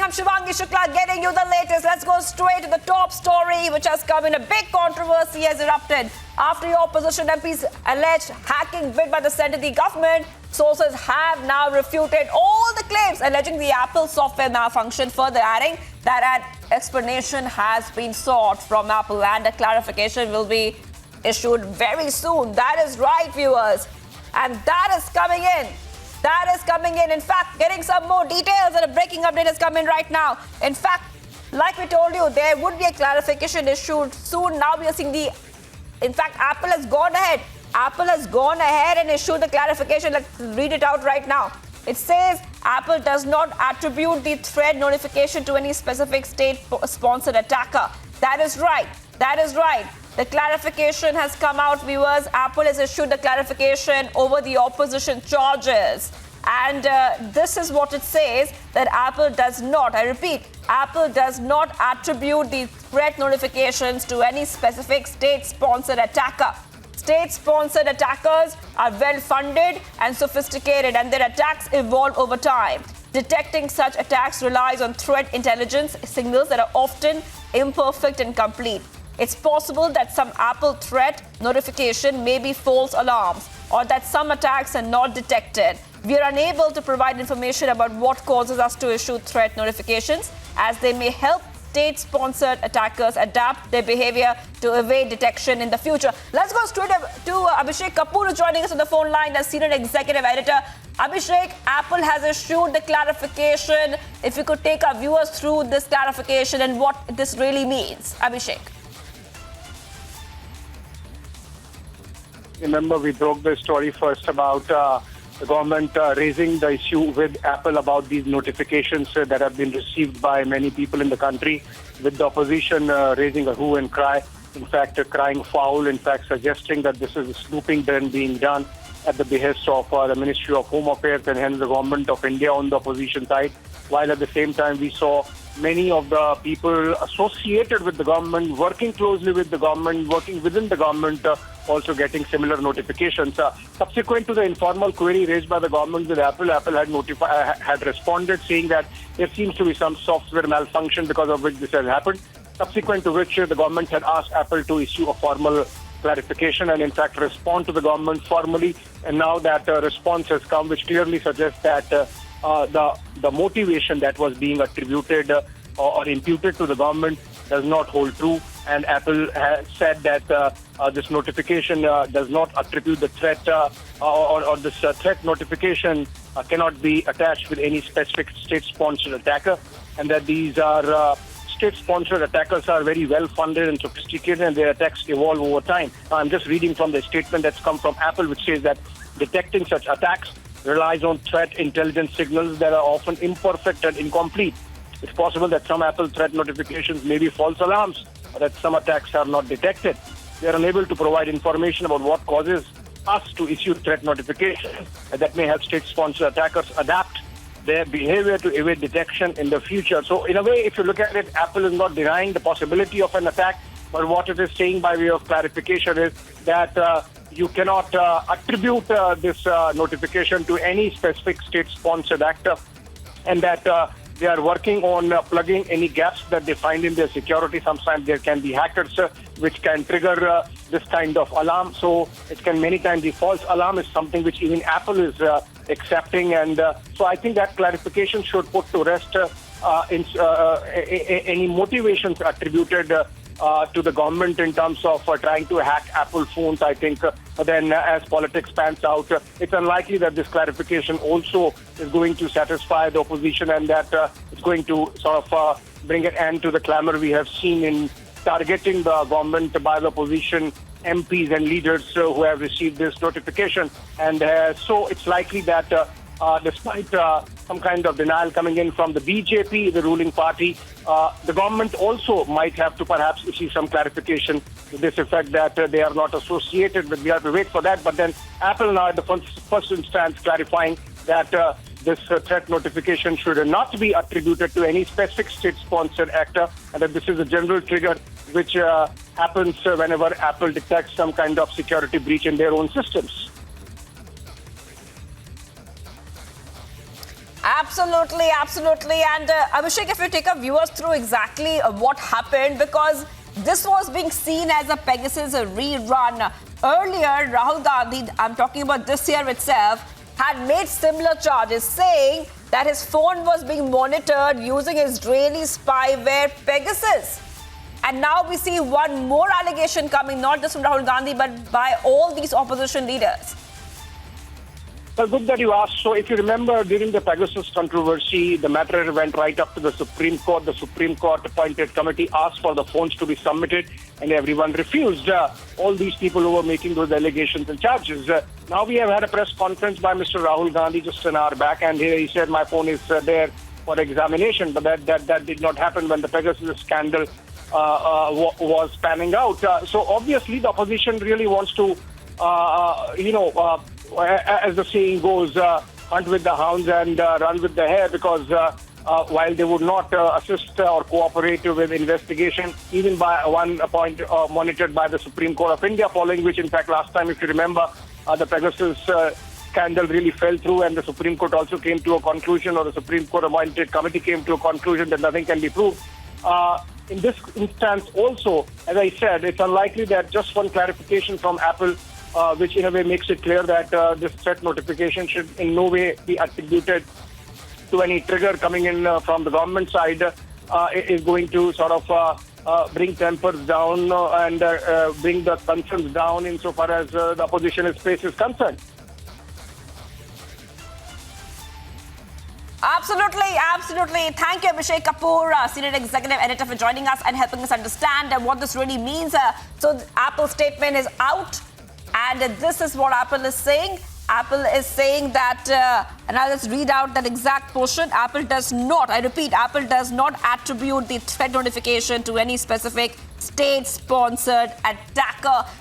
I'm Shivangi Shukla getting you the latest. Let's go straight to the top story, which has come in. A big controversy has erupted after the opposition MPs alleged hacking bid by the centre. The government sources have now refuted all the claims alleging the Apple software malfunction, further adding that an explanation has been sought from Apple and a clarification will be issued very soon. That is right, viewers. And that is coming in. That is coming in. In fact, getting some more details and a breaking update is coming right now. In fact, like we told you, there would be a clarification issued soon. Now we are seeing in fact, Apple has gone ahead. Apple has gone ahead and issued the clarification. Let's read it out right now. It says Apple does not attribute the thread notification to any specific state-sponsored attacker. That is right. That is right. The clarification has come out, viewers. Apple has issued the clarification over the opposition charges. And this is what it says, that Apple does not, I repeat, Apple does not attribute the threat notifications to any specific state-sponsored attacker. State-sponsored attackers are well-funded and sophisticated, and their attacks evolve over time. Detecting such attacks relies on threat intelligence signals that are often imperfect and complete. It's possible that some Apple threat notification may be false alarms or that some attacks are not detected. We are unable to provide information about what causes us to issue threat notifications, as they may help state-sponsored attackers adapt their behavior to evade detection in the future. Let's go straight to Abhishek Kapoor, who's joining us on the phone line as Senior Executive Editor. Abhishek, Apple has issued the clarification. If you could take our viewers through this clarification and what this really means. Abhishek. Remember, we broke the story first about the government raising the issue with Apple about these notifications that have been received by many people in the country, with the opposition raising a hue and cry, in fact, crying foul, in fact, suggesting that this is a snooping then being done at the behest of the Ministry of Home Affairs and hence the government of India on the opposition side, while at the same time we saw many of the people associated with the government, working closely with the government, working within the government, also getting similar notifications. Subsequent to the informal query raised by the government with Apple, Apple had responded saying that there seems to be some software malfunction because of which this has happened. Subsequent to which the government had asked Apple to issue a formal clarification and in fact respond to the government formally. And now that response has come, which clearly suggests that the motivation that was being attributed or imputed to the government does not hold true, and Apple has said that this notification does not attribute the threat or this threat notification cannot be attached with any specific state-sponsored attacker, and that these are state-sponsored attackers are very well-funded and sophisticated, and their attacks evolve over time. I'm just reading from the statement that's come from Apple, which says that detecting such attacks relies on threat intelligence signals that are often imperfect and incomplete. It's possible that some Apple threat notifications may be false alarms, or that some attacks are not detected. They are unable to provide information about what causes us to issue threat notifications, and that may help state-sponsored attackers adapt their behavior to evade detection in the future. So in a way, if you look at it, Apple is not denying the possibility of an attack, but what it is saying by way of clarification is that you cannot attribute this notification to any specific state-sponsored actor, and that they are working on plugging any gaps that they find in their security. Sometimes there can be hackers which can trigger this kind of alarm. So it can many times be false alarm is something which even Apple is accepting. And so I think that clarification should put to rest any motivations attributed to the government in terms of trying to hack Apple phones. I think then as politics pans out, it's unlikely that this clarification also is going to satisfy the opposition, and that it's going to sort of bring an end to the clamor we have seen in targeting the government by the opposition MPs and leaders who have received this notification. And so it's likely that despite some kind of denial coming in from the BJP, the ruling party, the government also might have to perhaps issue some clarification to this effect that they are not associated with. We have to wait for that. But then Apple now at the first instance clarifying that this threat notification should not be attributed to any specific state-sponsored actor, and that this is a general trigger which happens whenever Apple detects some kind of security breach in their own systems. Absolutely, absolutely. And Abhishek, if you take our viewers through exactly what happened, because this was being seen as a Pegasus rerun. Earlier, Rahul Gandhi, I'm talking about this year itself, had made similar charges saying that his phone was being monitored using Israeli spyware Pegasus. And now we see one more allegation coming, not just from Rahul Gandhi, but by all these opposition leaders. Well, good that you asked. So if you remember, during the Pegasus controversy, the matter went right up to the Supreme Court. The Supreme Court appointed committee asked for the phones to be submitted, and everyone refused. All these people who were making those allegations and charges. Now we have had a press conference by Mr. Rahul Gandhi just an hour back, and here he said my phone is there for examination. But that did not happen when the Pegasus scandal was panning out. So obviously the opposition really wants to, as the saying goes, hunt with the hounds and run with the hare, because while they would not assist or cooperate with investigation, even by one point monitored by the Supreme Court of India, following which, in fact, last time, if you remember, the Pegasus scandal really fell through, and the Supreme Court also came to a conclusion, or the Supreme Court appointed committee came to a conclusion that nothing can be proved. In this instance also, as I said, it's unlikely that just one clarification from Apple, which in a way makes it clear that this threat notification should in no way be attributed to any trigger coming in from the government side, is going to sort of bring tempers down and bring the concerns down insofar as the opposition space is concerned. Absolutely, absolutely. Thank you, Abhishek Kapoor, Senior Executive Editor, for joining us and helping us understand what this really means. So Apple's statement is out, and this is what Apple is saying. Apple is saying that, and I'll just read out that exact portion. Apple does not, I repeat, Apple does not attribute the threat notification to any specific state-sponsored attacker.